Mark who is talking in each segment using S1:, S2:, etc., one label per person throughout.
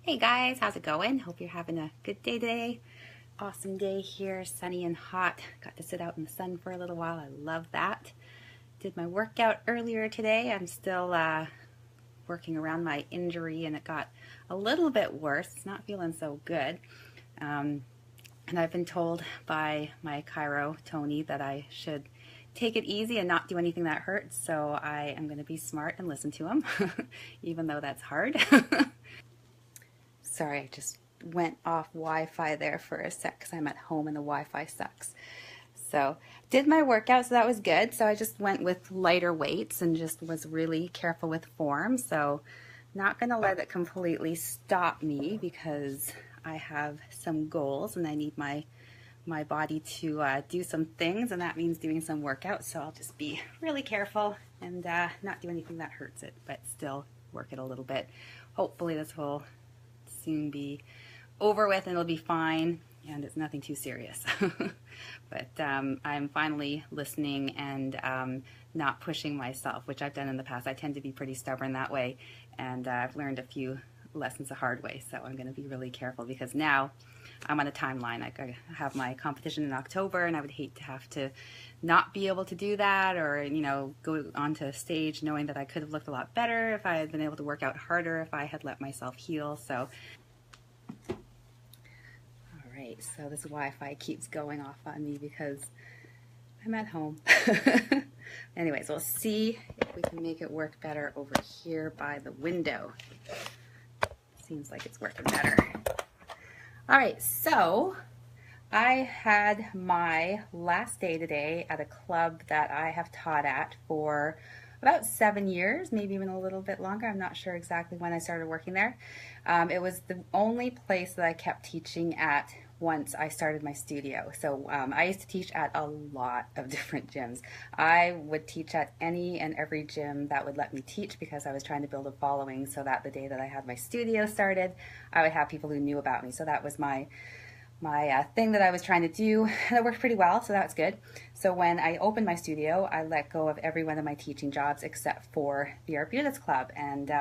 S1: Hey guys, how's it going? Hope you're having a good day today. Awesome day here, sunny and hot. Got to sit out in the sun for a little while. I love that. Did my workout earlier today. I'm still working around my injury and it got a little bit worse. It's not feeling so good. And I've been told by my chiro, Tony, that I should take it easy and not do anything that hurts. So I am going to be smart and listen to him, even though that's hard. Sorry, I just went off Wi-Fi there for a sec because I'm at home and the Wi-Fi sucks. So did my workout, so that was good. So I just went with lighter weights and just was really careful with form. So not going to let it completely stop me because I have some goals and I need my body to do some things, and that means doing some workouts. So I'll just be really careful and not do anything that hurts it, but still work it a little bit. Hopefully this will soon be over with and it'll be fine and it's nothing too serious. But I'm finally listening and not pushing myself, which I've done in the past. I tend to be pretty stubborn that way, and I've learned a few lessons the hard way, so I'm going to be really careful because now I'm on a timeline. I have my competition in October and I would hate to have to not be able to do that, or go onto stage knowing that I could have looked a lot better if I had been able to work out harder, if I had let myself heal. So alright, so this Wi-Fi keeps going off on me because I'm at home. Anyways, we'll see if we can make it work better over here by the window. Seems like it's working better. Alright, so I had my last day today at a club that I have taught at for about 7 years, maybe even a little bit longer. I'm not sure exactly when I started working there. It was the only place that I kept teaching at once I started my studio. So I used to teach at a lot of different gyms. I would teach at any and every gym that would let me teach because I was trying to build a following so that the day that I had my studio started, I would have people who knew about me. So that was my thing that I was trying to do, and it worked pretty well, so that's good. So when I opened my studio, I let go of every one of my teaching jobs except for the Arbutus Club, and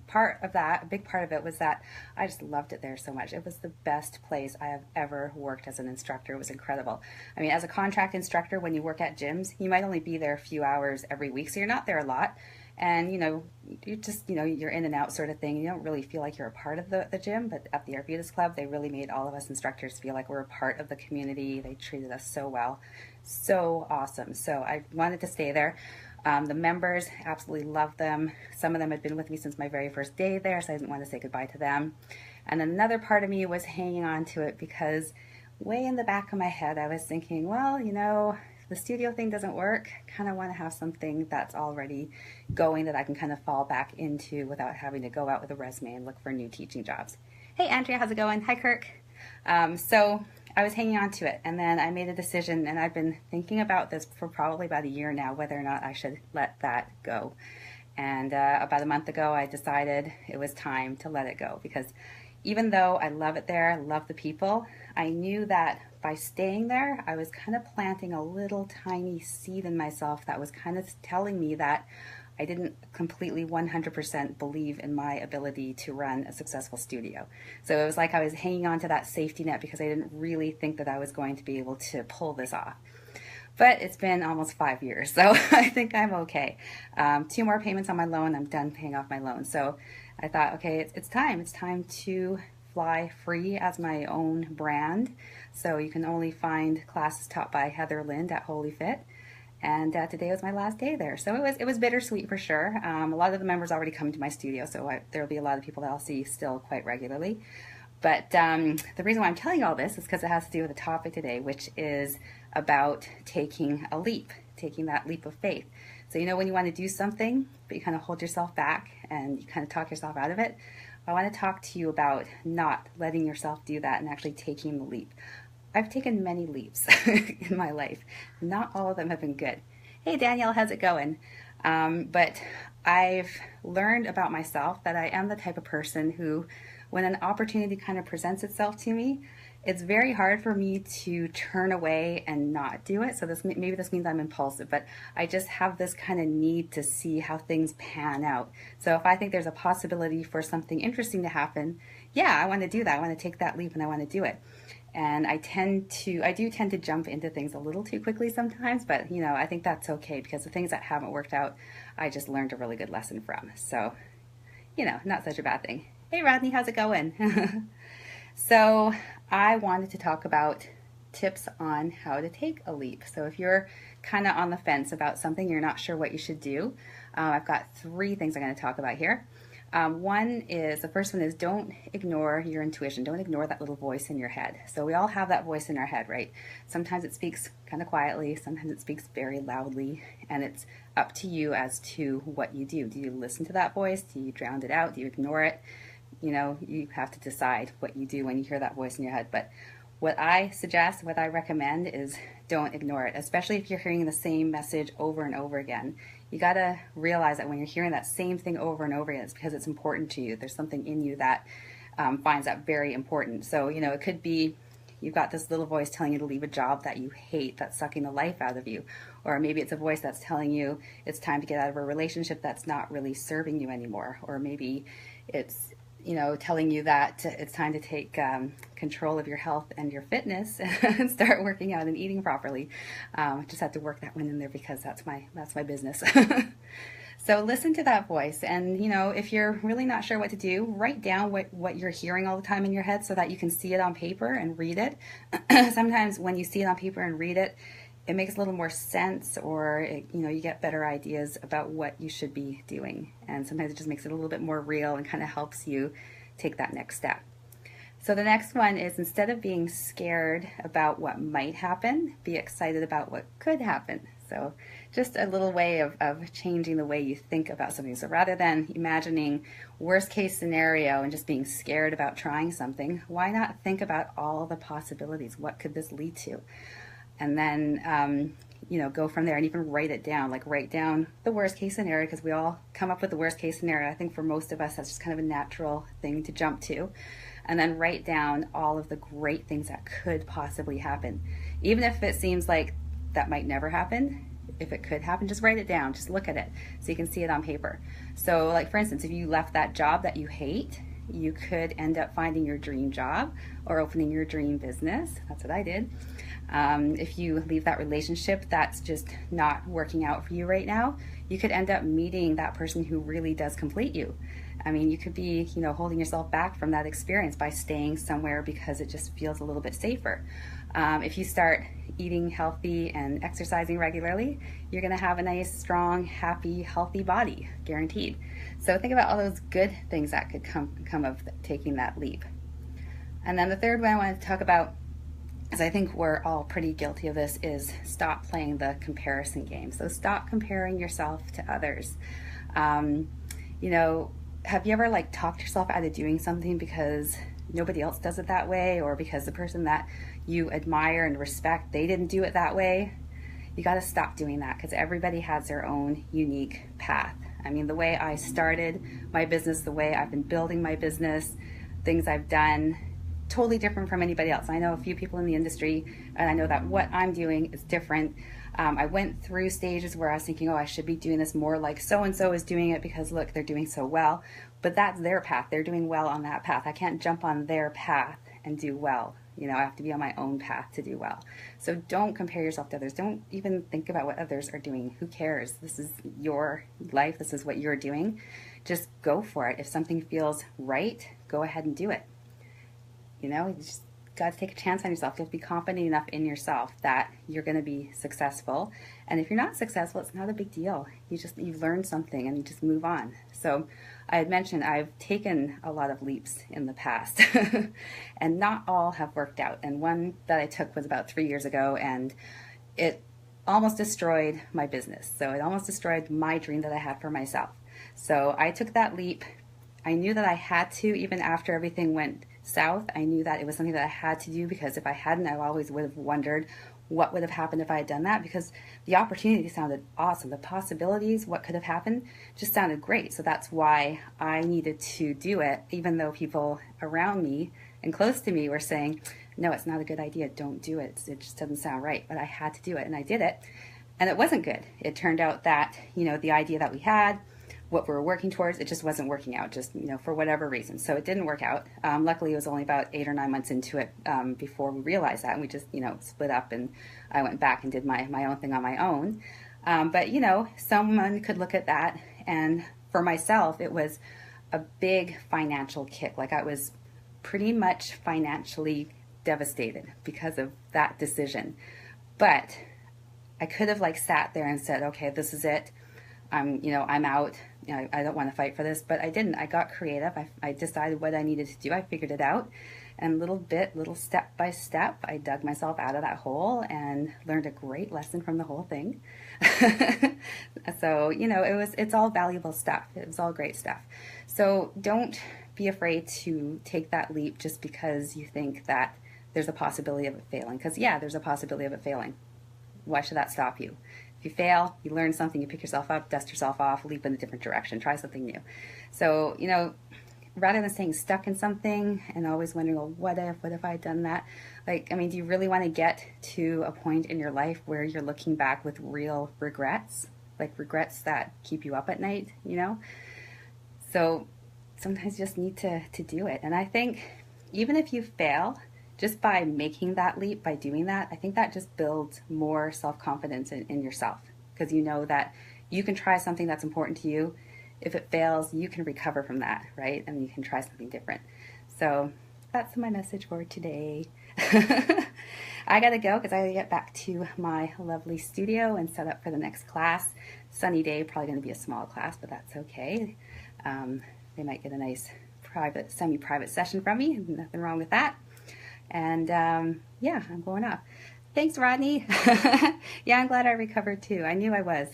S1: part of that, a big part of it, was that I just loved it there so much. It was the best place I have ever worked as an instructor. It was incredible. I mean, as a contract instructor, when you work at gyms, you might only be there a few hours every week, so you're not there a lot. And you just, you're in and out sort of thing. You don't really feel like you're a part of the gym, but at the Arbutus Club, they really made all of us instructors feel like we're a part of the community. They treated us so well. So awesome. So I wanted to stay there. The members, absolutely loved them. Some of them had been with me since my very first day there, so I didn't want to say goodbye to them. And another part of me was hanging on to it because way in the back of my head, I was thinking, well, the studio thing doesn't work, kind of want to have something that's already going that I can kind of fall back into without having to go out with a resume and look for new teaching jobs. Hey Andrea, how's it going? Hi Kirk. So I was hanging on to it, and then I made a decision, and I've been thinking about this for probably about a year now, whether or not I should let that go. And about a month ago, I decided it was time to let it go because even though I love it there, I love the people, I knew that by staying there, I was kind of planting a little tiny seed in myself that was kind of telling me that I didn't completely 100% believe in my ability to run a successful studio. So it was like I was hanging on to that safety net because I didn't really think that I was going to be able to pull this off. But it's been almost 5 years, so I think I'm okay. 2 more payments on my loan, I'm done paying off my loan. So I thought, okay, it's time. It's time to fly free as my own brand. So you can only find classes taught by Heather Lind at Holy Fit. And today was my last day there. So it was bittersweet for sure. A lot of the members already come to my studio, so there'll be a lot of people that I'll see still quite regularly. But the reason why I'm telling you all this is because it has to do with the topic today, which is about taking a leap, taking that leap of faith. So when you want to do something, but you kind of hold yourself back and you kind of talk yourself out of it, I want to talk to you about not letting yourself do that and actually taking the leap. I've taken many leaps in my life. Not all of them have been good. Hey Danielle, how's it going? But I've learned about myself that I am the type of person who, when an opportunity kind of presents itself to me, it's very hard for me to turn away and not do it. So maybe this means I'm impulsive, but I just have this kind of need to see how things pan out. So if I think there's a possibility for something interesting to happen, yeah, I want to do that. I want to take that leap and I want to do it. And I do tend to jump into things a little too quickly sometimes, but I think that's okay because the things that haven't worked out, I just learned a really good lesson from. So, not such a bad thing. Hey Rodney, how's it going? So I wanted to talk about tips on how to take a leap. So if you're kind of on the fence about something, you're not sure what you should do, I've got 3 things I'm going to talk about here. The first one is don't ignore your intuition. Don't ignore that little voice in your head. So we all have that voice in our head, right? Sometimes it speaks kind of quietly, sometimes it speaks very loudly, and it's up to you as to what you do. Do you listen to that voice? Do you drown it out? Do you ignore it? You have to decide what you do when you hear that voice in your head. But what I suggest, what I recommend is don't ignore it, especially if you're hearing the same message over and over again. You got to realize that when you're hearing that same thing over and over again, it's because it's important to you. There's something in you that finds that very important. So, it could be you've got this little voice telling you to leave a job that you hate, that's sucking the life out of you. Or maybe it's a voice that's telling you it's time to get out of a relationship that's not really serving you anymore. Or maybe it's telling you that it's time to take control of your health and your fitness and start working out and eating properly. Just had to work that one in there because that's my business. So listen to that voice, and if you're really not sure what to do, write down what you're hearing all the time in your head so that you can see it on paper and read it. Sometimes when you see it on paper and read it, it makes a little more sense, or you get better ideas about what you should be doing. And sometimes it just makes it a little bit more real and kind of helps you take that next step. So the next one is, instead of being scared about what might happen, be excited about what could happen. So just a little way of changing the way you think about something. So rather than imagining worst case scenario and just being scared about trying something, why not think about all the possibilities? What could this lead to? And then, go from there and even write it down, like write down the worst case scenario, because we all come up with the worst case scenario. I think for most of us, that's just kind of a natural thing to jump to. And then write down all of the great things that could possibly happen. Even if it seems like that might never happen, if it could happen, just write it down, just look at it so you can see it on paper. So like, for instance, if you left that job that you hate, you could end up finding your dream job or opening your dream business. That's what I did. If you leave that relationship that's just not working out for you right now, you could end up meeting that person who really does complete you. I mean, you could be, holding yourself back from that experience by staying somewhere because it just feels a little bit safer. If you start eating healthy and exercising regularly, you're going to have a nice, strong, happy, healthy body, guaranteed. So think about all those good things that could come of taking that leap. And then the third one I wanted to talk about, as I think we're all pretty guilty of this, is stop playing the comparison game. So stop comparing yourself to others. Have you ever talked yourself out of doing something because nobody else does it that way, or because the person that you admire and respect, they didn't do it that way? You got to stop doing that, because everybody has their own unique path. I mean, the way I started my business, the way I've been building my business, things I've done, totally different from anybody else. I know a few people in the industry, and I know that what I'm doing is different. I went through stages where I was thinking, I should be doing this more like so-and-so is doing it because look, they're doing so well. But that's their path. They're doing well on that path. I can't jump on their path and do well. I have to be on my own path to do well. So don't compare yourself to others. Don't even think about what others are doing. Who cares? This is your life. This is what you're doing. Just go for it. If something feels right, go ahead and do it. You just got to take a chance on yourself. You have to be confident enough in yourself that you're going to be successful. And if you're not successful, it's not a big deal. You've learned something and you just move on. So I had mentioned I've taken a lot of leaps in the past and not all have worked out. And one that I took was about 3 years ago, and it almost destroyed my business. So it almost destroyed my dream that I had for myself. So I took that leap. I knew that I had to, even after everything went south. I knew that it was something that I had to do, because if I hadn't, I always would have wondered what would have happened if I had done that, because the opportunity sounded awesome. The possibilities, what could have happened, just sounded great. So that's why I needed to do it, even though people around me and close to me were saying, no, it's not a good idea. Don't do it. It just doesn't sound right. But I had to do it, and I did it. And it wasn't good. It turned out that, the idea that we had, what we were working towards, it just wasn't working out, just, for whatever reason. So it didn't work out. Luckily, it was only about 8 or 9 months into it before we realized that. And we just, split up, and I went back and did my own thing on my own. But, someone could look at that. And for myself, it was a big financial kick. Like, I was pretty much financially devastated because of that decision. But I could have sat there and said, okay, this is it. I'm out. I don't want to fight for this, but I didn't. I got creative. I decided what I needed to do. I figured it out. And little step by step, I dug myself out of that hole and learned a great lesson from the whole thing. So, it's all valuable stuff. It was all great stuff. So don't be afraid to take that leap just because you think that there's a possibility of it failing. Because, yeah, there's a possibility of it failing. Why should that stop you? If you fail, you learn something, you pick yourself up, dust yourself off, leap in a different direction, try something new. So, rather than staying stuck in something and always wondering, well, what if I had done that? Do you really want to get to a point in your life where you're looking back with real regrets? Like regrets that keep you up at night, So sometimes you just need to do it. And I think even if you fail, just by making that leap, by doing that, I think that just builds more self-confidence in yourself, because you know that you can try something that's important to you. If it fails, you can recover from that, right? And you can try something different. So that's my message for today. I gotta go because I gotta get back to my lovely studio and set up for the next class. Sunny day, probably gonna be a small class, but that's okay. They might get a nice semi-private session from me. Nothing wrong with that. And yeah, I'm going off. Thanks, Rodney. Yeah, I'm glad I recovered too. I knew I was.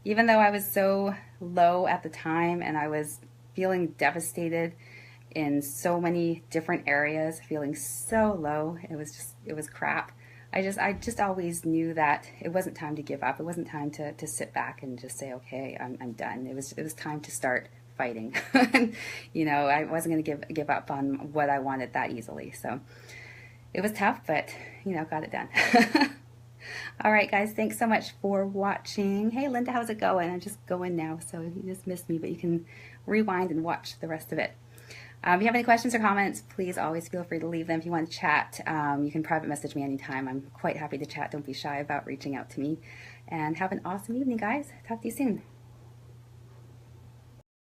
S1: Even though I was so low at the time and I was feeling devastated in so many different areas, feeling so low, it was crap. I just always knew that it wasn't time to give up. It wasn't time to sit back and just say, okay, I'm done. It was time to start fighting. I wasn't going to give up on what I wanted that easily. So it was tough, but got it done. All right, guys, thanks so much for watching. Hey, Linda, how's it going? I'm just going now, so you just missed me, but you can rewind and watch the rest of it. If you have any questions or comments, please always feel free to leave them. If you want to chat, you can private message me anytime. I'm quite happy to chat. Don't be shy about reaching out to me. And have an awesome evening, guys. Talk to you soon.